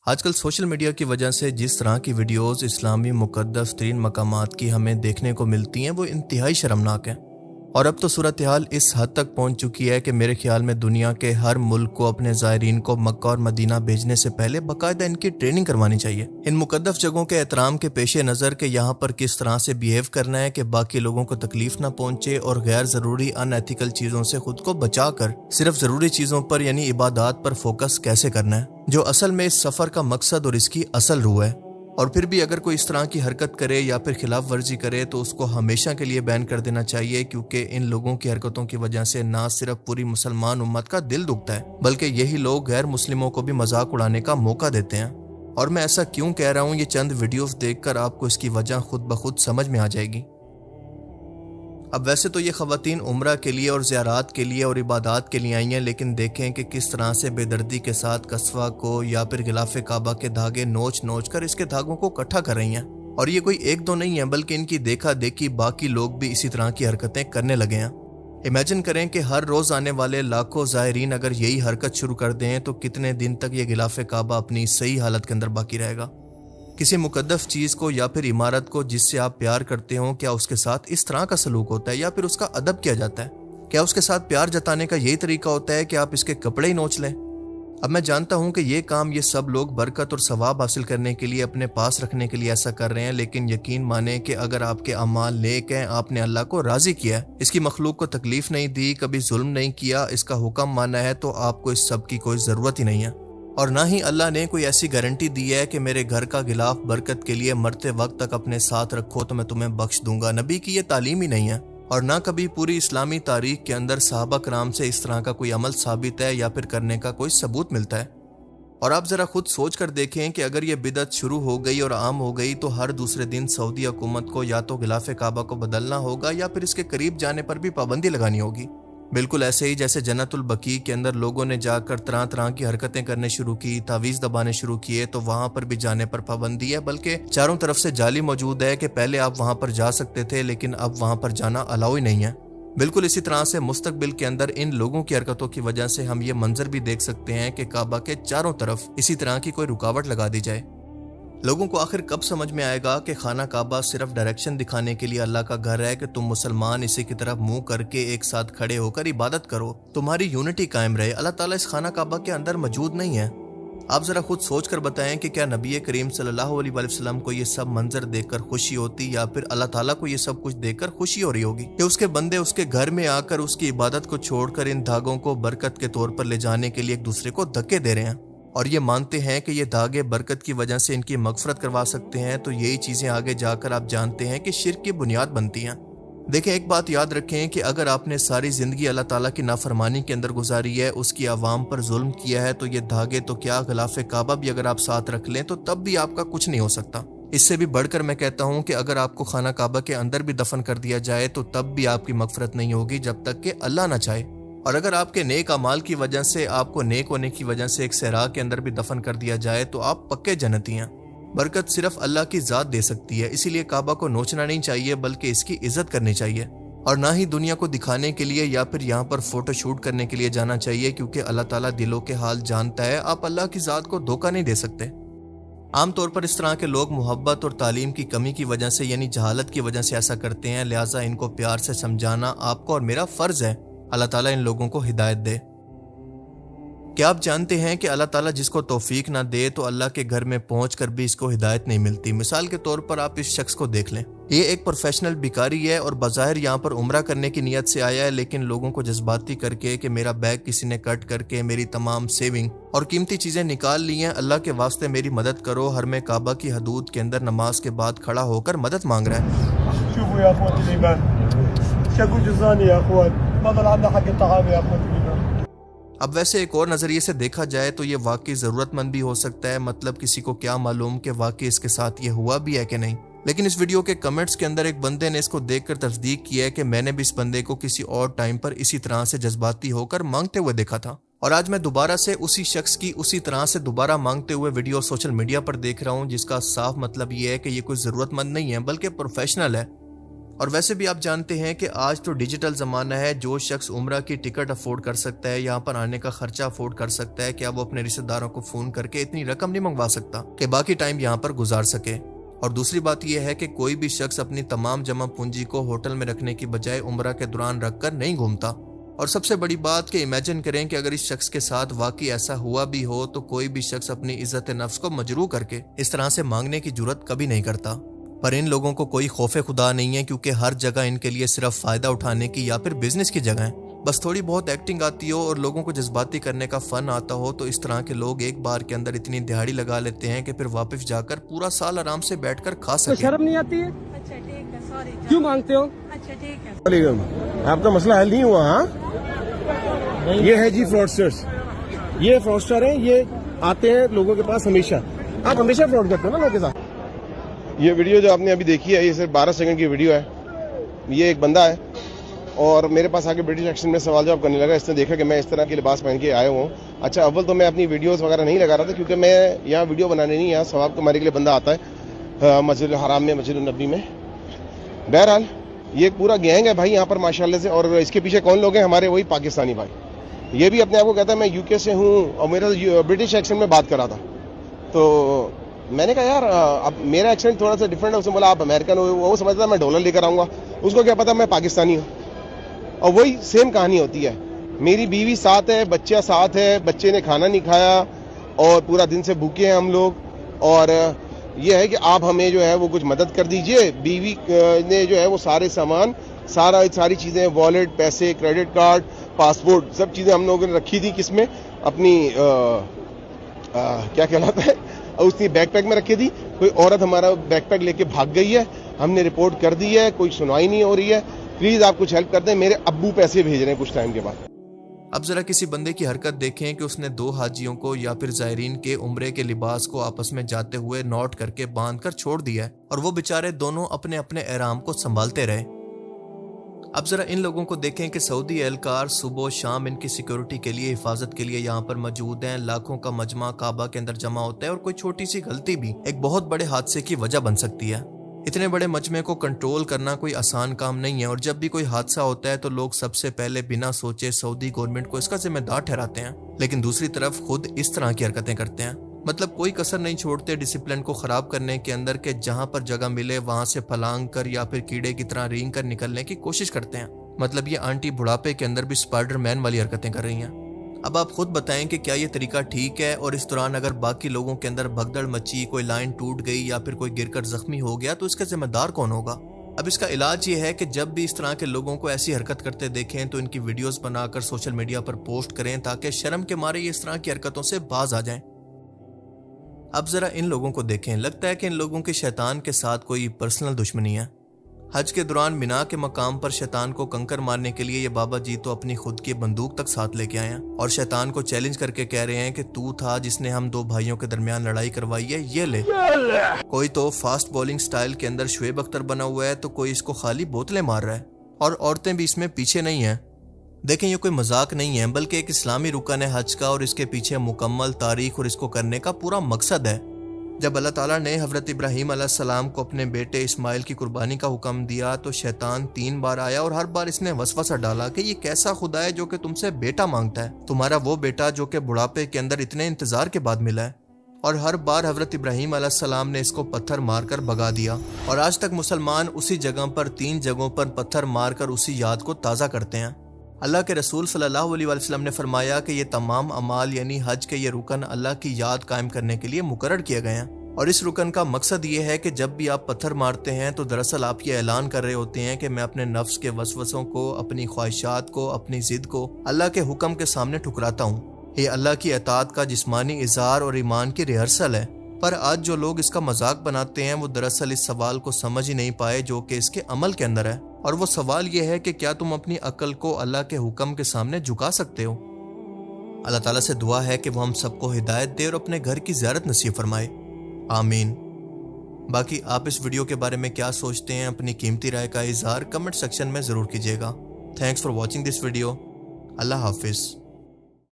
آج کل social media کی وجہ سے جس طرح کی ویڈیوز اسلامی مقدس ترین مقامات کی ہمیں دیکھنے کو ملتی ہیں وہ انتہائی شرمناک ہیں، اور اب تو صورتحال اس حد تک پہنچ چکی ہے کہ میرے خیال میں دنیا کے ہر ملک کو اپنے زائرین کو مکہ اور مدینہ بھیجنے سے پہلے باقاعدہ ان کی ٹریننگ کروانی چاہیے، ان مقدس جگہوں کے احترام کے پیش نظر کہ یہاں پر کس طرح سے بیہیو کرنا ہے کہ باقی لوگوں کو تکلیف نہ پہنچے، اور غیر ضروری ان ایتھیکل چیزوں سے خود کو بچا کر صرف ضروری چیزوں پر یعنی عبادات پر فوکس کیسے کرنا ہے، جو اصل میں اس سفر کا مقصد اور اس کی اصل روح ہے۔ اور پھر بھی اگر کوئی اس طرح کی حرکت کرے یا پھر خلاف ورزی کرے تو اس کو ہمیشہ کے لیے بین کر دینا چاہیے، کیونکہ ان لوگوں کی حرکتوں کی وجہ سے نہ صرف پوری مسلمان امت کا دل دکھتا ہے بلکہ یہی لوگ غیر مسلموں کو بھی مذاق اڑانے کا موقع دیتے ہیں۔ اور میں ایسا کیوں کہہ رہا ہوں، یہ چند ویڈیوز دیکھ کر آپ کو اس کی وجہ خود بخود سمجھ میں آ جائے گی۔ اب ویسے تو یہ خواتین عمرہ کے لیے اور زیارات کے لیے اور عبادات کے لیے آئی ہیں، لیکن دیکھیں کہ کس طرح سے بے دردی کے ساتھ قصوہ کو یا پھر غلاف کعبہ کے دھاگے نوچ نوچ کر اس کے دھاگوں کو اکٹھا کر رہی ہیں، اور یہ کوئی ایک دو نہیں ہے بلکہ ان کی دیکھا دیکھی باقی لوگ بھی اسی طرح کی حرکتیں کرنے لگے ہیں۔ امیجن کریں کہ ہر روز آنے والے لاکھوں زائرین اگر یہی حرکت شروع کر دیں تو کتنے دن تک یہ غلاف کعبہ اپنی صحیح حالت کے اندر باقی رہے گا۔ کسی مقدس چیز کو یا پھر عمارت کو جس سے آپ پیار کرتے ہوں، کیا اس کے ساتھ اس طرح کا سلوک ہوتا ہے یا پھر اس کا ادب کیا جاتا ہے؟ کیا اس کے ساتھ پیار جتانے کا یہی طریقہ ہوتا ہے کہ آپ اس کے کپڑے ہی نوچ لیں؟ اب میں جانتا ہوں کہ یہ کام یہ سب لوگ برکت اور ثواب حاصل کرنے کے لیے اپنے پاس رکھنے کے لیے ایسا کر رہے ہیں، لیکن یقین مانیں کہ اگر آپ کے اعمال نیک ہیں، آپ نے اللہ کو راضی کیا ہے، اس کی مخلوق کو تکلیف نہیں دی، کبھی ظلم نہیں کیا، اس کا حکم مانا ہے، تو آپ کو اس سب کی کوئی ضرورت ہی نہیں ہے۔ اور نہ ہی اللہ نے کوئی ایسی گارنٹی دی ہے کہ میرے گھر کا غلاف برکت کے لیے مرتے وقت تک اپنے ساتھ رکھو تو میں تمہیں بخش دوں گا۔ نبی کی یہ تعلیم ہی نہیں ہے، اور نہ کبھی پوری اسلامی تاریخ کے اندر صحابہ کرام سے اس طرح کا کوئی عمل ثابت ہے یا پھر کرنے کا کوئی ثبوت ملتا ہے۔ اور آپ ذرا خود سوچ کر دیکھیں کہ اگر یہ بدعت شروع ہو گئی اور عام ہو گئی تو ہر دوسرے دن سعودی حکومت کو یا تو غلاف کعبہ کو بدلنا ہوگا یا پھر اس کے قریب جانے پر بھی پابندی لگانی ہوگی۔ بالکل ایسے ہی جیسے جنت البقیع کے اندر لوگوں نے جا کر طرح طرح کی حرکتیں کرنے شروع کی، تعویذ دبانے شروع کیے، تو وہاں پر بھی جانے پر پابندی ہے، بلکہ چاروں طرف سے جالی موجود ہے کہ پہلے آپ وہاں پر جا سکتے تھے لیکن اب وہاں پر جانا الاؤ ہی نہیں ہے۔ بالکل اسی طرح سے مستقبل کے اندر ان لوگوں کی حرکتوں کی وجہ سے ہم یہ منظر بھی دیکھ سکتے ہیں کہ کعبہ کے چاروں طرف اسی طرح کی کوئی رکاوٹ لگا دی جائے۔ لوگوں کو آخر کب سمجھ میں آئے گا کہ خانہ کعبہ صرف ڈائریکشن دکھانے کے لیے اللہ کا گھر ہے کہ تم مسلمان اسی کی طرف منہ کر کے ایک ساتھ کھڑے ہو کر عبادت کرو، تمہاری یونٹی قائم رہے۔ اللہ تعالیٰ اس خانہ کعبہ کے اندر موجود نہیں ہے۔ آپ ذرا خود سوچ کر بتائیں کہ کیا نبی کریم صلی اللہ علیہ وآلہ وسلم کو یہ سب منظر دیکھ کر خوشی ہوتی، یا پھر اللہ تعالیٰ کو یہ سب کچھ دیکھ کر خوشی ہو رہی ہوگی کہ اس کے بندے اس کے گھر میں آ کر اس کی عبادت کو چھوڑ کر ان دھاگوں کو برکت کے طور پر لے جانے کے لیے ایک دوسرے کو دھکے دے رہے ہیں، اور یہ مانتے ہیں کہ یہ دھاگے برکت کی وجہ سے ان کی مغفرت کروا سکتے ہیں؟ تو یہی چیزیں آگے جا کر آپ جانتے ہیں کہ شرک کی بنیاد بنتی ہیں۔ دیکھیں، ایک بات یاد رکھیں کہ اگر آپ نے ساری زندگی اللہ تعالیٰ کی نافرمانی کے اندر گزاری ہے، اس کی عوام پر ظلم کیا ہے، تو یہ دھاگے تو کیا غلاف کعبہ بھی اگر آپ ساتھ رکھ لیں تو تب بھی آپ کا کچھ نہیں ہو سکتا۔ اس سے بھی بڑھ کر میں کہتا ہوں کہ اگر آپ کو خانہ کعبہ کے اندر بھی دفن کر دیا جائے تو تب بھی آپ کی مغفرت نہیں ہوگی جب تک کہ اللہ نہ چاہے۔ اور اگر آپ کے نیک اعمال کی وجہ سے، آپ کو نیک ہونے کی وجہ سے ایک صحرا کے اندر بھی دفن کر دیا جائے تو آپ پکے جنتی ہیں۔ برکت صرف اللہ کی ذات دے سکتی ہے، اسی لیے کعبہ کو نوچنا نہیں چاہیے بلکہ اس کی عزت کرنی چاہیے، اور نہ ہی دنیا کو دکھانے کے لیے یا پھر یہاں پر فوٹو شوٹ کرنے کے لیے جانا چاہیے، کیونکہ اللہ تعالیٰ دلوں کے حال جانتا ہے۔ آپ اللہ کی ذات کو دھوکہ نہیں دے سکتے۔ عام طور پر اس طرح کے لوگ محبت اور تعلیم کی کمی کی وجہ سے یعنی جہالت کی وجہ سے ایسا کرتے ہیں، لہٰذا ان کو پیار سے سمجھانا آپ کو اور میرا فرض ہے۔ اللہ تعالیٰ ان لوگوں کو ہدایت دے۔ کیا آپ جانتے ہیں کہ اللہ تعالیٰ جس کو توفیق نہ دے تو اللہ کے گھر میں پہنچ کر بھی اس کو ہدایت نہیں ملتی؟ مثال کے طور پر آپ اس شخص کو دیکھ لیں، یہ ایک پروفیشنل بھکاری ہے اور بظاہر یہاں پر عمرہ کرنے کی نیت سے آیا ہے، لیکن لوگوں کو جذباتی کر کے کہ میرا بیگ کسی نے کٹ کر کے میری تمام سیونگ اور قیمتی چیزیں نکال لی ہیں، اللہ کے واسطے میری مدد کرو، حرم کعبہ کی حدود کے اندر نماز کے بعد کھڑا ہو کر مدد مانگ رہا ہے۔ شوفوا يا اخوة الإيمان شقوا جزاني يا اخوان فضل عنا حق الطعام يا اخوة الإيمان۔ اب ویسے ایک اور نظریے سے دیکھا جائے تو یہ واقعی ضرورت مند بھی ہو سکتا ہے، مطلب کسی کو کیا معلوم کہ واقعی اس کے ساتھ یہ ہوا بھی ہے کہ نہیں، لیکن اس ویڈیو کے کمنٹس کے اندر ایک بندے نے اس کو دیکھ کر تصدیق کی ہے کہ میں نے بھی اس بندے کو کسی اور ٹائم پر اسی طرح سے جذباتی ہو کر مانگتے ہوئے دیکھا تھا، اور آج میں دوبارہ سے اسی شخص کی اسی طرح سے دوبارہ مانگتے ہوئے ویڈیو سوشل میڈیا پر دیکھ رہا ہوں، جس کا صاف مطلب یہ ہے کہ یہ کوئی ضرورت مند نہیں ہے بلکہ پروفیشنل ہے۔ اور ویسے بھی آپ جانتے ہیں کہ آج تو ڈیجیٹل زمانہ ہے، جو شخص عمرہ کی ٹکٹ افورڈ کر سکتا ہے، یہاں پر آنے کا خرچہ افورڈ کر سکتا ہے، کیا وہ اپنے رشتہ داروں کو فون کر کے اتنی رقم نہیں منگوا سکتا کہ باقی ٹائم یہاں پر گزار سکے؟ اور دوسری بات یہ ہے کہ کوئی بھی شخص اپنی تمام جمع پونجی کو ہوٹل میں رکھنے کی بجائے عمرہ کے دوران رکھ کر نہیں گھومتا۔ اور سب سے بڑی بات کہ امیجن کریں کہ اگر اس شخص کے ساتھ واقعی ایسا ہوا بھی ہو تو کوئی بھی شخص اپنی عزت نفس کو مجروح کر کے اس طرح سے مانگنے کی جرات کبھی نہیں کرتا۔ پر ان لوگوں کو کوئی خوف خدا نہیں ہے، کیونکہ ہر جگہ ان کے لیے صرف فائدہ اٹھانے کی یا پھر بزنس کی جگہ ہے۔ بس تھوڑی بہت ایکٹنگ آتی ہو اور لوگوں کو جذباتی کرنے کا فن آتا ہو تو اس طرح کے لوگ ایک بار کے اندر اتنی دہاڑی لگا لیتے ہیں کہ پھر واپس جا کر پورا سال آرام سے بیٹھ کر کھا سکیں۔ شرم نہیں آتی ہے؟ اچھا ٹھیک ہے، سوری کیوں مانگتے ہو؟ اچھا ٹھیک ہے۔ آپ کا مسئلہ حل نہیں ہوا؟ ہاں یہ ہے جی فراڈسٹرز، یہ فراڈسٹر ہیں، یہ آتے ہیں لوگوں کے پاس ہمیشہ۔ آپ ہمیشہ فراڈ کرتے ہو نا لوگوں کے ساتھ۔ یہ ویڈیو جو آپ نے ابھی دیکھی ہے یہ صرف 12 سیکنڈ کی ویڈیو ہے۔ یہ ایک بندہ ہے اور میرے پاس آ کے برٹش ایکسنٹ میں سوال جواب کرنے لگا۔ اس نے دیکھا کہ میں اس طرح کے لباس پہن کے آیا ہوں۔ اچھا، اول تو میں اپنی ویڈیوز وغیرہ نہیں لگا رہا تھا کیونکہ میں یہاں ویڈیو بنانے نہیں، یہاں ثواب کمانے کے لیے بندہ آتا ہے مسجد الحرام میں، مسجد النبی میں۔ بہرحال یہ ایک پورا گینگ ہے بھائی یہاں پر ماشاءاللہ سے، اور اس کے پیچھے کون لوگ ہیں؟ ہمارے وہی پاکستانی بھائی۔ یہ بھی اپنے آپ کو کہتا ہے میں UK سے ہوں اور میرا برٹش ایکسنٹ میں بات کر رہا تھا۔ تو میں نے کہا یار اب میرا ایکسنٹ تھوڑا سا ڈفرینٹ ہے۔ اس نے بولا آپ امریکن ہو، وہ سمجھتا میں ڈالر لے کر آؤں گا، اس کو کیا پتا میں پاکستانی ہوں۔ اور وہی سیم کہانی ہوتی ہے۔ میری بیوی ساتھ ہے، بچہ ساتھ ہے، بچے نے کھانا نہیں کھایا اور پورا دن سے بھوکے ہیں ہم لوگ، اور یہ ہے کہ آپ ہمیں جو ہے وہ کچھ مدد کر دیجئے۔ بیوی نے جو ہے وہ سارے سامان، ساری چیزیں، والیٹ، پیسے، کریڈٹ کارڈ، پاسپورٹ، سب چیزیں ہم لوگوں نے رکھی تھی کس میں؟ اپنی کیا کہلاتا ہے، اس نے بیک پیک میں رکھی تھی۔ کوئی عورت ہمارا بیک پیک لے کے بھاگ گئی ہے، ہم نے رپورٹ کر دی ہے، کوئی سنوائی نہیں ہو رہی ہے۔ پلیز آپ کچھ ہیلپ کر دیں، میرے ابو پیسے بھیج رہے ہیں کچھ ٹائم کے بعد۔ اب ذرا کسی بندے کی حرکت دیکھیں کہ اس نے 2 حاجیوں کو یا پھر زائرین کے عمرے کے لباس کو آپس میں جاتے ہوئے نوٹ کر کے باندھ کر چھوڑ دیا ہے، اور وہ بیچارے دونوں اپنے اپنے احرام کو سنبھالتے رہے۔ اب ذرا ان لوگوں کو دیکھیں کہ سعودی اہلکار صبح و شام ان کی سیکیورٹی کے لیے، حفاظت کے لیے یہاں پر موجود ہیں۔ لاکھوں کا مجمع کعبہ کے اندر جمع ہوتا ہے اور کوئی چھوٹی سی غلطی بھی ایک بہت بڑے حادثے کی وجہ بن سکتی ہے۔ اتنے بڑے مجمع کو کنٹرول کرنا کوئی آسان کام نہیں ہے، اور جب بھی کوئی حادثہ ہوتا ہے تو لوگ سب سے پہلے بنا سوچے سعودی گورنمنٹ کو اس کا ذمہ دار ٹھہراتے ہیں، لیکن دوسری طرف خود اس طرح کی حرکتیں کرتے ہیں۔ مطلب کوئی کسر نہیں چھوڑتے ڈسپلن کو خراب کرنے کے اندر، کہ جہاں پر جگہ ملے وہاں سے پھلانگ کر یا پھر کیڑے کی طرح رینگ کر نکلنے کی کوشش کرتے ہیں۔ مطلب یہ آنٹی بڑھاپے کے اندر بھی سپائڈر مین والی حرکتیں کر رہی ہیں۔ اب آپ خود بتائیں کہ کیا یہ طریقہ ٹھیک ہے؟ اور اس دوران اگر باقی لوگوں کے اندر بھگدڑ مچی، کوئی لائن ٹوٹ گئی یا پھر کوئی گر کر زخمی ہو گیا تو اس کا ذمہ دار کون ہوگا؟ اب اس کا علاج یہ ہے کہ جب بھی اس طرح کے لوگوں کو ایسی حرکت کرتے دیکھیں تو ان کی ویڈیوز بنا کر سوشل میڈیا پر پوسٹ کریں تاکہ شرم کے مارے یہ اس طرح کی حرکتوں سے باز آ جائیں۔ اب ذرا ان لوگوں کو دیکھیں، لگتا ہے کہ ان لوگوں کے شیطان کے ساتھ کوئی پرسنل دشمنی ہے۔ حج کے دوران مینا کے مقام پر شیطان کو کنکر مارنے کے لیے یہ بابا جی تو اپنی خود کی بندوق تک ساتھ لے کے آئے ہیں، اور شیطان کو چیلنج کر کے کہہ رہے ہیں کہ تو تھا جس نے ہم 2 بھائیوں کے درمیان لڑائی کروائی ہے، یہ لے۔ کوئی تو فاسٹ بولنگ سٹائل کے اندر شعیب اختر بنا ہوا ہے تو کوئی اس کو خالی بوتلیں مار رہا ہے، اور عورتیں بھی اس میں پیچھے نہیں ہیں۔ دیکھیں یہ کوئی مذاق نہیں ہے بلکہ ایک اسلامی رکن ہے حج کا، اور اس کے پیچھے مکمل تاریخ اور اس کو کرنے کا پورا مقصد ہے۔ جب اللہ تعالیٰ نے حضرت ابراہیم علیہ السلام کو اپنے بیٹے اسماعیل کی قربانی کا حکم دیا تو شیطان 3 بار آیا، اور ہر بار اس نے وسوسہ ڈالا کہ یہ کیسا خدا ہے جو کہ تم سے بیٹا مانگتا ہے، تمہارا وہ بیٹا جو کہ بڑھاپے کے اندر اتنے انتظار کے بعد ملا ہے۔ اور ہر بار حضرت ابراہیم علیہ السلام نے اس کو پتھر مار کر بھگا دیا، اور آج تک مسلمان اسی جگہ پر 3 جگہوں پر پتھر مار کر اسی یاد کو تازہ کرتے ہیں۔ اللہ کے رسول صلی اللہ علیہ وسلم نے فرمایا کہ یہ تمام اعمال یعنی حج کے یہ رکن اللہ کی یاد قائم کرنے کے لیے مقرر کیے گئے ہیں، اور اس رکن کا مقصد یہ ہے کہ جب بھی آپ پتھر مارتے ہیں تو دراصل آپ یہ اعلان کر رہے ہوتے ہیں کہ میں اپنے نفس کے وسوسوں کو، اپنی خواہشات کو، اپنی ضد کو اللہ کے حکم کے سامنے ٹھکراتا ہوں۔ یہ اللہ کی اطاعت کا جسمانی اظہار اور ایمان کی ریہرسل ہے۔ پر آج جو لوگ اس کا مذاق بناتے ہیں وہ دراصل اس سوال کو سمجھ ہی نہیں پائے جو کہ اس کے عمل کے اندر ہے، اور وہ سوال یہ ہے کہ کیا تم اپنی عقل کو اللہ کے حکم کے سامنے جھکا سکتے ہو؟ اللہ تعالیٰ سے دعا ہے کہ وہ ہم سب کو ہدایت دے اور اپنے گھر کی زیارت نصیب فرمائے، آمین۔ باقی آپ اس ویڈیو کے بارے میں کیا سوچتے ہیں؟ اپنی قیمتی رائے کا اظہار کمنٹ سیکشن میں ضرور کیجیے گا۔ Thanks for watching this video. اللہ حافظ۔